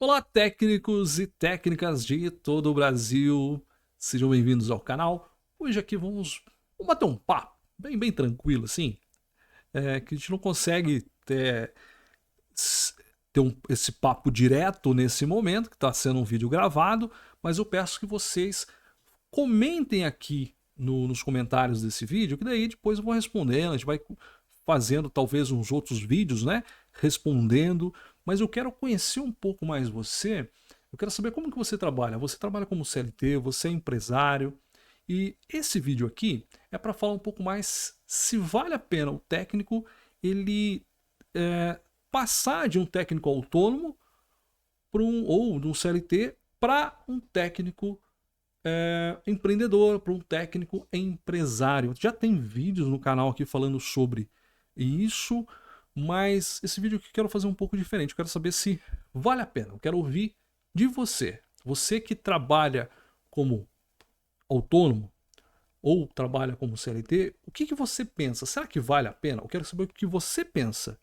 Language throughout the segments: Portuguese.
Olá, técnicos e técnicas de todo o Brasil, sejam bem-vindos ao canal. Hoje aqui vamos bater um papo bem tranquilo, assim, que a gente não consegue s- ter esse papo direto nesse momento, que está sendo um vídeo gravado, mas eu peço que vocês comentem aqui nos comentários desse vídeo, que daí depois eu vou respondendo, a gente vai fazendo talvez uns outros vídeos, né, respondendo, mas eu quero conhecer um pouco mais você, eu quero saber como que você trabalha como CLT, você é empresário, e esse vídeo aqui é para falar um pouco mais se vale a pena o técnico ele é, passar de um técnico autônomo ou de um CLT para um técnico empreendedor, para um técnico empresário. Já tem vídeos no canal aqui falando sobre isso, mas esse vídeo aqui eu quero fazer um pouco diferente. Eu quero saber se vale a pena. Eu quero ouvir de você. Você que trabalha como autônomo ou trabalha como CLT, o que você pensa? Será que vale a pena? Eu quero saber o que você pensa.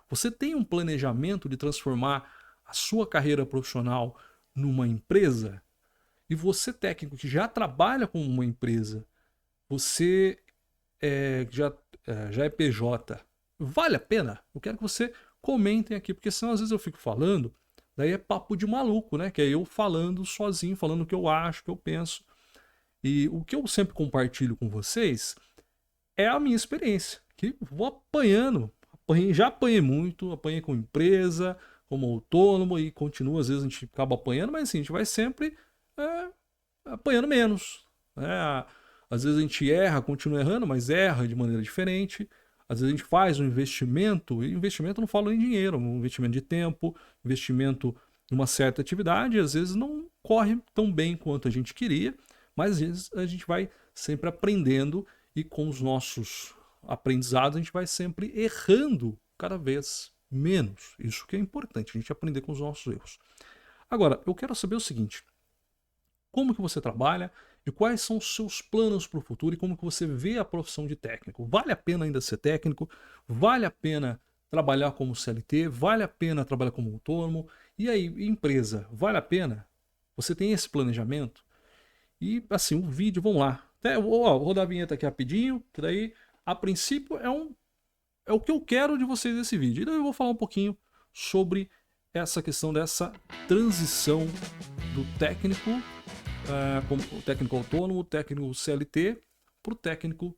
Você tem um planejamento de transformar a sua carreira profissional numa empresa? E você, técnico que já trabalha com uma empresa, você já é PJ, vale a pena? Eu quero que você comentem aqui, porque senão às vezes eu fico falando, daí é papo de maluco, né? Que é eu falando sozinho, falando o que eu acho, o que eu penso. E o que eu sempre compartilho com vocês é a minha experiência, que vou apanhando. Já apanhei muito, apanhei com empresa, como autônomo e continua, às vezes a gente acaba apanhando, mas assim, a gente vai sempre é, apanhando menos. Né? Às vezes a gente erra, continua errando, mas erra de maneira diferente. Às vezes a gente faz um investimento, e investimento não falo em dinheiro, um investimento de tempo, investimento em uma certa atividade, e às vezes não corre tão bem quanto a gente queria, mas às vezes a gente vai sempre aprendendo e com os nossos aprendizados a gente vai sempre errando cada vez menos. Isso que é importante, a gente aprender com os nossos erros. Agora, eu quero saber o seguinte: como que você trabalha e quais são os seus planos para o futuro e como que você vê a profissão de técnico. Vale a pena ainda ser técnico? Vale a pena trabalhar como CLT? Vale a pena trabalhar como autônomo? E aí, empresa, vale a pena? Você tem esse planejamento? E assim, o vídeo, vamos lá. Vou rodar a vinheta aqui rapidinho, que daí, a princípio, é o que eu quero de vocês nesse vídeo. E daí eu vou falar um pouquinho sobre essa questão dessa transição do técnico como o técnico autônomo, o técnico CLT, para o técnico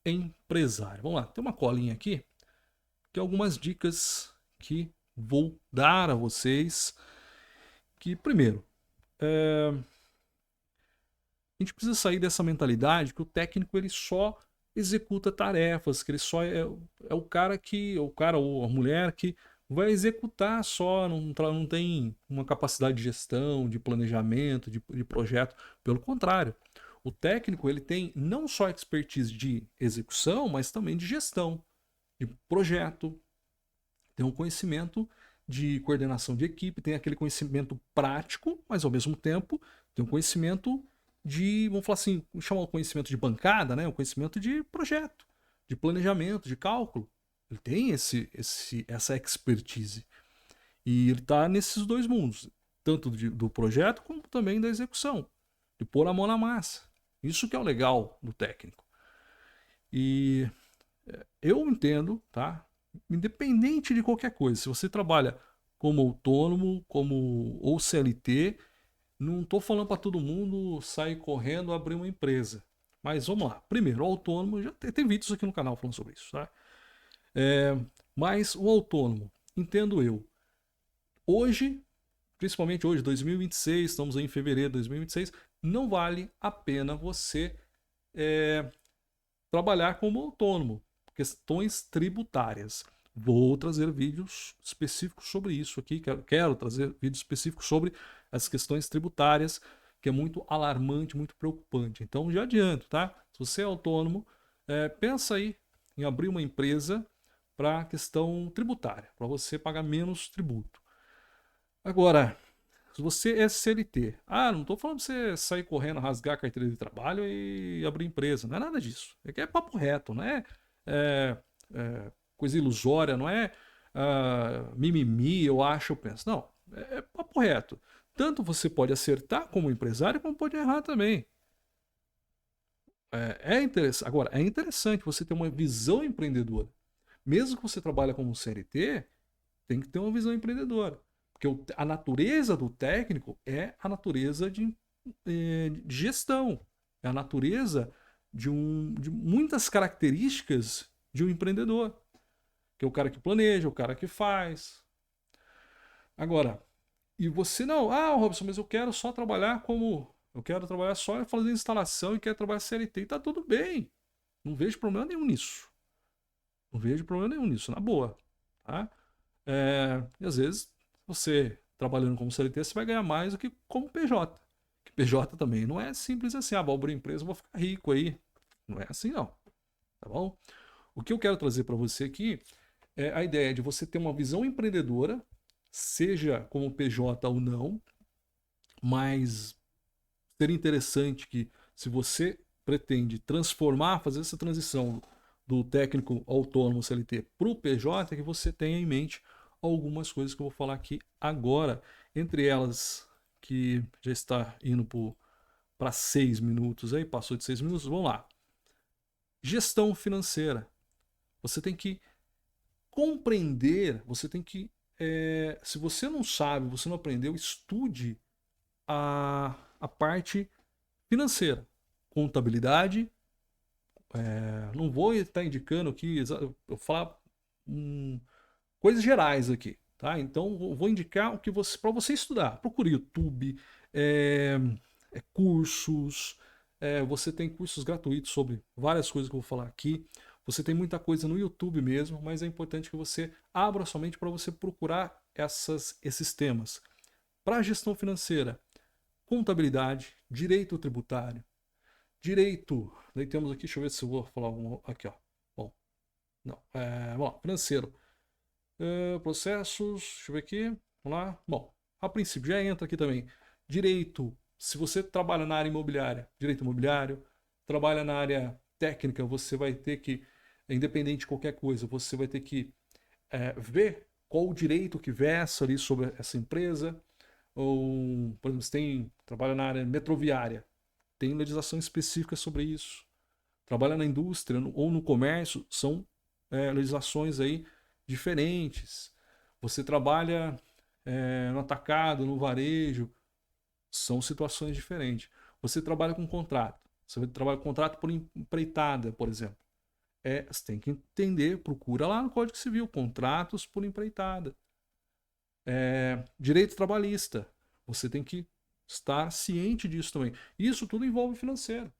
empresário. Vamos lá, tem uma colinha aqui, que é algumas dicas que vou dar a vocês. Que, primeiro, a gente precisa sair dessa mentalidade que o técnico ele só executa tarefas, que ele só é o cara que, o cara ou a mulher que vai executar só, não tem uma capacidade de gestão, de planejamento, de projeto. Pelo contrário, o técnico ele tem não só expertise de execução, mas também de gestão, de projeto, tem um conhecimento de coordenação de equipe, tem aquele conhecimento prático, mas ao mesmo tempo tem um conhecimento de, vamos falar assim, chamar o conhecimento de bancada, né? O conhecimento de projeto, de planejamento, de cálculo. Ele tem essa expertise. E ele está nesses dois mundos, tanto do projeto como também da execução, de pôr a mão na massa. Isso que é o legal do técnico. E eu entendo, tá? Independente de qualquer coisa, se você trabalha como autônomo, como ou CLT, não estou falando para todo mundo sair correndo abrir uma empresa. Mas vamos lá. Primeiro, o autônomo, já tem vídeos aqui no canal falando sobre isso, tá? É, mas o autônomo, entendo eu, hoje, principalmente hoje, 2026, estamos aí em fevereiro de 2026, não vale a pena você trabalhar como autônomo, questões tributárias. Vou trazer vídeos específicos sobre isso aqui, quero trazer vídeos específicos sobre as questões tributárias, que é muito alarmante, muito preocupante. Então já adianto, tá? Se você é autônomo, pensa aí em abrir uma empresa para a questão tributária, para você pagar menos tributo. Agora, se você é CLT, não estou falando pra você sair correndo, rasgar a carteira de trabalho e abrir empresa. Não é nada disso. É que é papo reto, não é, coisa ilusória, não é mimimi, eu acho, eu penso. Não, é papo correto. Tanto você pode acertar como empresário, como pode errar também. É interessante. Agora, é interessante você ter uma visão empreendedora. Mesmo que você trabalhe como CLT, tem que ter uma visão empreendedora. Porque a natureza do técnico é a natureza de gestão. É a natureza de muitas características de um empreendedor. Que é o cara que planeja, o cara que faz. Agora, e você não, Robson, mas eu quero só trabalhar como. Eu quero trabalhar só fazendo instalação e quero trabalhar CLT. E tá tudo bem. Não vejo problema nenhum nisso. Não vejo problema nenhum nisso, na boa. Tá? E às vezes, você trabalhando como CLT, você vai ganhar mais do que como PJ. Que PJ também não é simples assim, vou abrir empresa, vou ficar rico aí. Não é assim não, tá bom? O que eu quero trazer para você aqui é a ideia de você ter uma visão empreendedora, seja como PJ ou não, mas seria interessante que se você pretende transformar, fazer essa transição do técnico autônomo CLT para o PJ, que você tenha em mente algumas coisas que eu vou falar aqui agora. Entre elas, que já está indo para 6 minutos aí, passou de 6 minutos, vamos lá. Gestão financeira. Você tem que compreender, você tem que. Se você não sabe, você não aprendeu, estude a parte financeira, contabilidade. Não vou estar indicando aqui, eu vou falar coisas gerais aqui, tá? Então eu vou indicar o que você para você estudar. Procure YouTube, cursos. Você tem cursos gratuitos sobre várias coisas que eu vou falar aqui. Você tem muita coisa no YouTube mesmo, mas é importante que você abra sua mente para você procurar esses temas. Para gestão financeira, contabilidade, direito tributário, direito. Daí temos aqui, deixa eu ver se eu vou falar aqui, ó. Bom, não, vamos lá, financeiro. Processos, deixa eu ver aqui, vamos lá. Bom, a princípio já entra aqui também. Direito, se você trabalha na área imobiliária, direito imobiliário, trabalha na área técnica, você vai ter que, independente de qualquer coisa, você vai ter que ver qual o direito que versa ali sobre essa empresa. Ou, por exemplo, você trabalha na área metroviária, tem legislação específica sobre isso. Trabalha na indústria ou no comércio, são legislações aí diferentes. Você trabalha no atacado, no varejo, são situações diferentes. Você trabalha com contrato, você trabalha com contrato por empreitada, por exemplo. Você tem que entender, procura lá no Código Civil, contratos por empreitada. Direito trabalhista, você tem que estar ciente disso também. Isso tudo envolve financeiro.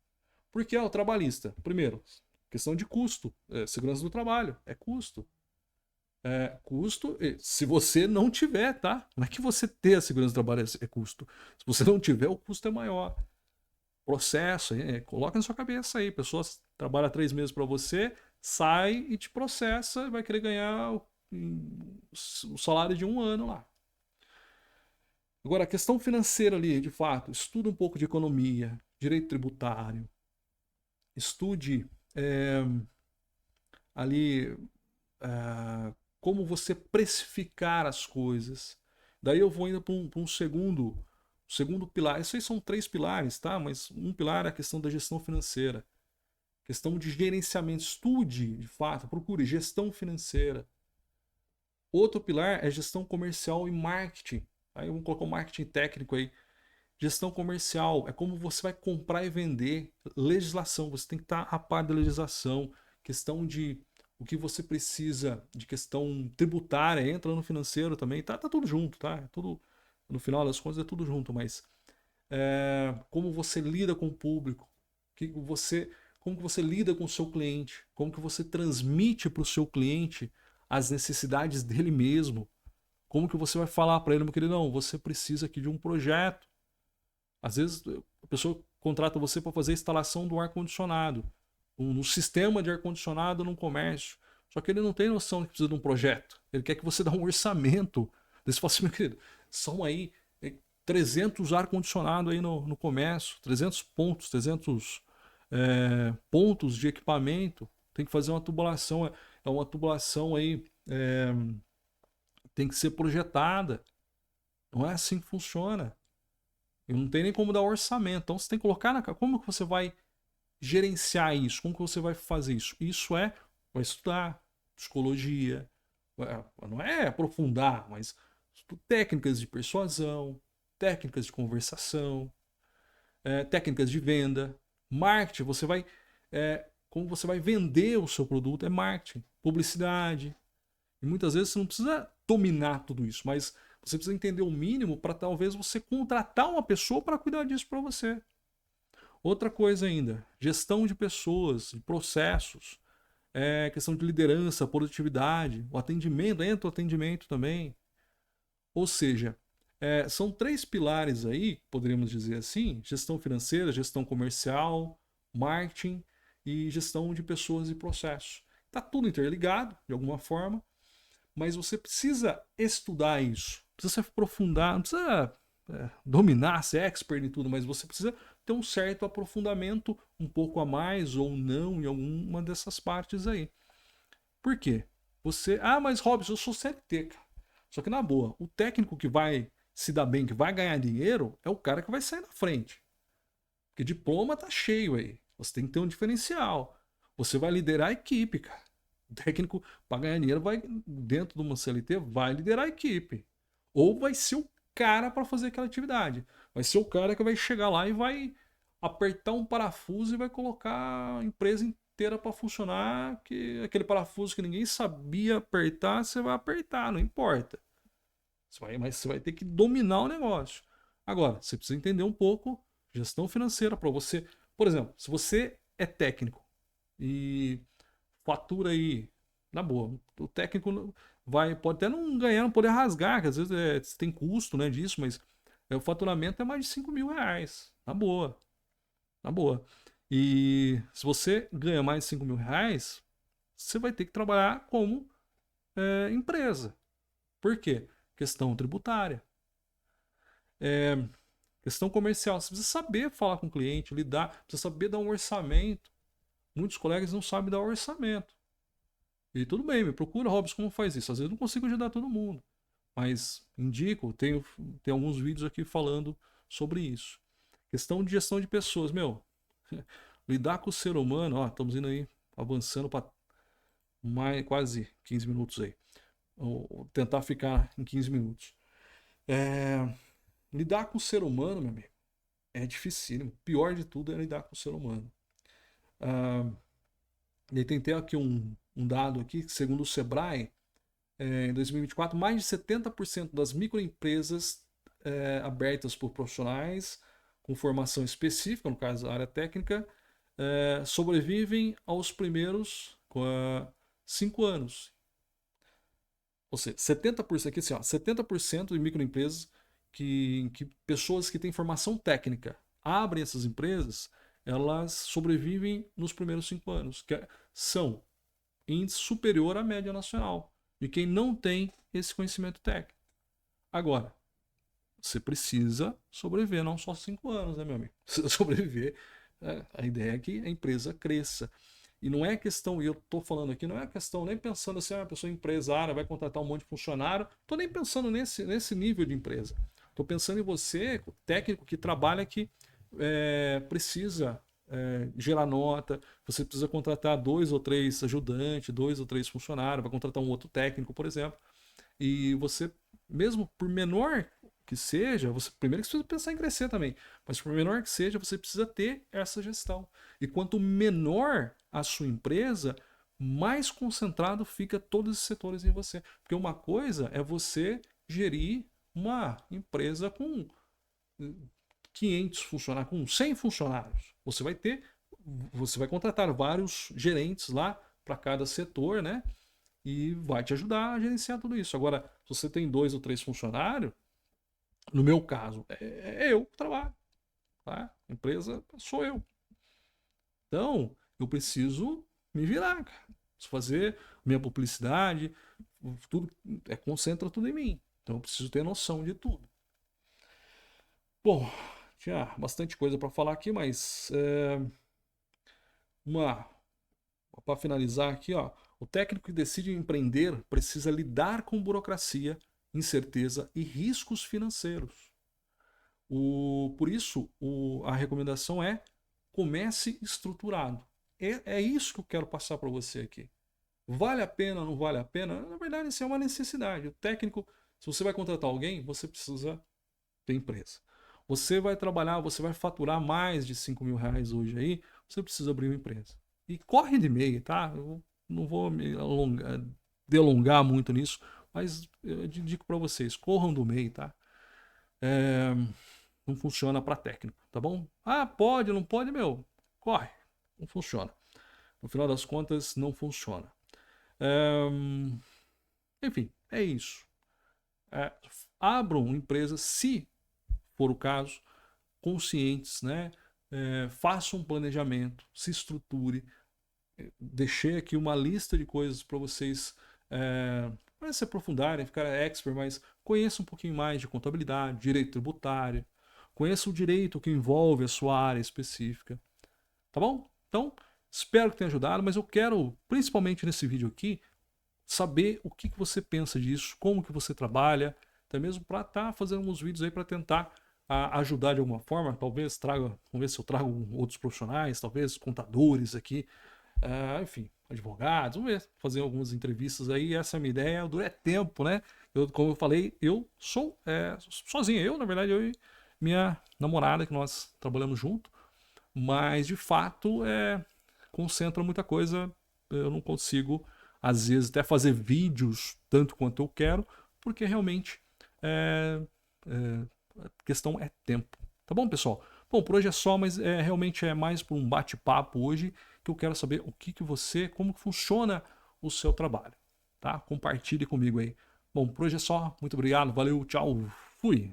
Porque o trabalhista, primeiro, questão de custo, segurança do trabalho, é custo. Custo, se você não tiver, tá? Não é que você ter a segurança do trabalho é custo. Se você não tiver, o custo é maior. Processo, coloca na sua cabeça aí. Pessoas trabalham 3 meses para você, sai e te processa, vai querer ganhar o salário de 1 ano lá. Agora, a questão financeira ali, de fato, estuda um pouco de economia, direito tributário, estude ali como você precificar as coisas. Daí eu vou indo para um segundo pilar. Esses aí são 3 pilares, tá? Mas um pilar é a questão da gestão financeira. Questão de gerenciamento. Estude, de fato, procure gestão financeira. Outro pilar é gestão comercial e marketing. Aí vamos colocar o marketing técnico aí. Gestão comercial é como você vai comprar e vender. Legislação, você tem que estar a par da legislação. Questão de o que você precisa de questão tributária, entra no financeiro também. Tá tudo junto, tá? Tudo, no final das contas é tudo junto, mas como você lida com o público, como que você lida com o seu cliente, como que você transmite para o seu cliente as necessidades dele mesmo, como que você vai falar para ele, meu querido, não, você precisa aqui de um projeto. Às vezes a pessoa contrata você para fazer a instalação do ar-condicionado, um sistema de ar-condicionado num comércio. Só que ele não tem noção de que precisa de um projeto. Ele quer que você dê um orçamento. Você fala assim, meu querido, são aí 300 ar-condicionado aí no comércio, 300 pontos, 300 pontos de equipamento. Tem que fazer uma tubulação. É uma tubulação aí, tem que ser projetada. Não é assim que funciona. E não tem nem como dar orçamento. Então você tem que colocar na... Como que você vai gerenciar isso? Como que você vai fazer isso? Isso vai estudar psicologia. Não é aprofundar, mas técnicas de persuasão, técnicas de conversação, técnicas de venda, marketing. Como você vai vender o seu produto é marketing, publicidade. E muitas vezes você não precisa dominar tudo isso, mas você precisa entender o mínimo para talvez você contratar uma pessoa para cuidar disso para você. Outra coisa ainda, gestão de pessoas, de processos, questão de liderança, produtividade, o atendimento, entra o atendimento também. Ou seja, são 3 pilares aí, poderíamos dizer assim: gestão financeira, gestão comercial, marketing e gestão de pessoas e processos. Está tudo interligado, de alguma forma, mas você precisa estudar isso, precisa se aprofundar, não precisa dominar, ser expert em tudo, mas você precisa ter um certo aprofundamento, um pouco a mais ou não, em alguma dessas partes aí. Por quê? Mas Robson, eu sou CLT, cara. Só que na boa, o técnico que vai se dar bem, que vai ganhar dinheiro, é o cara que vai sair na frente. Porque diploma tá cheio aí. Você tem que ter um diferencial. Você vai liderar a equipe, cara. O técnico, para ganhar dinheiro, vai dentro de uma CLT, vai liderar a equipe. Ou vai ser o cara para fazer aquela atividade. Vai ser o cara que vai chegar lá e vai apertar um parafuso e vai colocar a empresa inteira para funcionar. Que aquele parafuso que ninguém sabia apertar, você vai apertar, não importa. Mas você vai ter que dominar o negócio. Agora, você precisa entender um pouco gestão financeira para você. Por exemplo, se você é técnico e fatura aí, na boa, o técnico pode até não ganhar, não poder rasgar, que às vezes tem custo, né, disso, mas o faturamento é mais de 5 mil reais. Na boa. Na boa. E se você ganha mais de 5 mil reais, você vai ter que trabalhar como empresa. Por quê? Questão tributária. Questão comercial. Você precisa saber falar com o cliente, lidar, precisa saber dar um orçamento. Muitos colegas não sabem dar orçamento. E tudo bem, me procura, Robson, como faz isso? Às vezes eu não consigo ajudar todo mundo. Mas indico, tem alguns vídeos aqui falando sobre isso. Questão de gestão de pessoas, meu. Lidar com o ser humano, ó, estamos indo aí, avançando para quase 15 minutos aí. Vou tentar ficar em 15 minutos. Lidar com o ser humano, meu amigo, é dificílimo. O pior de tudo é lidar com o ser humano. E tem até aqui um dado aqui, que segundo o Sebrae, em 2024, mais de 70% das microempresas abertas por profissionais com formação específica, no caso da área técnica, sobrevivem aos primeiros 5 anos. Ou seja, 70%, aqui assim, ó, 70% de microempresas que pessoas que têm formação técnica abrem essas empresas, elas sobrevivem nos primeiros 5 anos, que são índice superior à média nacional de quem não tem esse conhecimento técnico. Agora, você precisa sobreviver, não só 5 anos, né, meu amigo? Precisa sobreviver. A ideia é que a empresa cresça. E não é questão, e eu estou falando aqui, não é questão nem pensando assim, uma pessoa empresária vai contratar um monte de funcionário. Estou nem pensando nesse nível de empresa. Estou pensando em você, técnico que trabalha, que precisa gerar nota, você precisa contratar 2 ou 3 ajudantes, 2 ou 3 funcionários, vai contratar um outro técnico, por exemplo. E você, mesmo por menor que seja, você primeiro que você precisa pensar em crescer também, mas por menor que seja, você precisa ter essa gestão. E quanto menor a sua empresa, mais concentrado fica todos os setores em você. Porque uma coisa é você gerir uma empresa com 500 funcionários, com 100 funcionários. Você vai contratar vários gerentes lá para cada setor, né? E vai te ajudar a gerenciar tudo isso. Agora, se você tem 2 ou 3 funcionários, no meu caso, é eu que trabalho. Tá? A empresa sou eu. Então, eu preciso me virar, cara. Preciso fazer minha publicidade, tudo concentra tudo em mim. Então, eu preciso ter noção de tudo. Bom, tinha bastante coisa para falar aqui, mas para finalizar aqui, ó, o técnico que decide empreender precisa lidar com burocracia incerteza e riscos financeiros. Por isso, a recomendação é comece estruturado. É isso que eu quero passar para você aqui. Vale a pena ou não vale a pena? Na verdade, isso é uma necessidade. O técnico, se você vai contratar alguém, você precisa ter empresa. Você vai trabalhar, você vai faturar mais de 5 mil reais hoje aí, você precisa abrir uma empresa. E corre de MEI, tá? Eu não vou me delongar muito nisso, mas eu indico para vocês, corram do MEI, tá? Não funciona para técnico, tá bom? Ah, pode, não pode, meu, corre. Não funciona. No final das contas, não funciona. Enfim, é isso. Abram empresas, se for o caso, conscientes, né? Façam um planejamento, se estruture. Deixei aqui uma lista de coisas para vocês para se aprofundarem, ficar expert, mas conheça um pouquinho mais de contabilidade, direito tributário, conheça o direito que envolve a sua área específica, tá bom? Então, espero que tenha ajudado, mas eu quero, principalmente nesse vídeo aqui, saber o que você pensa disso, como que você trabalha, até mesmo para estar fazendo uns vídeos aí para tentar ajudar de alguma forma, talvez traga, vamos ver se eu trago outros profissionais, talvez contadores aqui, enfim, advogados, vamos ver, fazer algumas entrevistas aí, essa é a minha ideia, dura tempo, né? Como eu falei, eu sou sozinho, na verdade, eu e minha namorada, que nós trabalhamos junto, mas de fato concentra muita coisa, eu não consigo, às vezes, até fazer vídeos tanto quanto eu quero, porque realmente a questão é tempo. Tá bom, pessoal? Bom, por hoje é só, mas realmente é mais por um bate-papo hoje que eu quero saber o que você, como que funciona o seu trabalho, tá? Compartilhe comigo aí. Bom, por hoje é só. Muito obrigado, valeu, tchau, fui!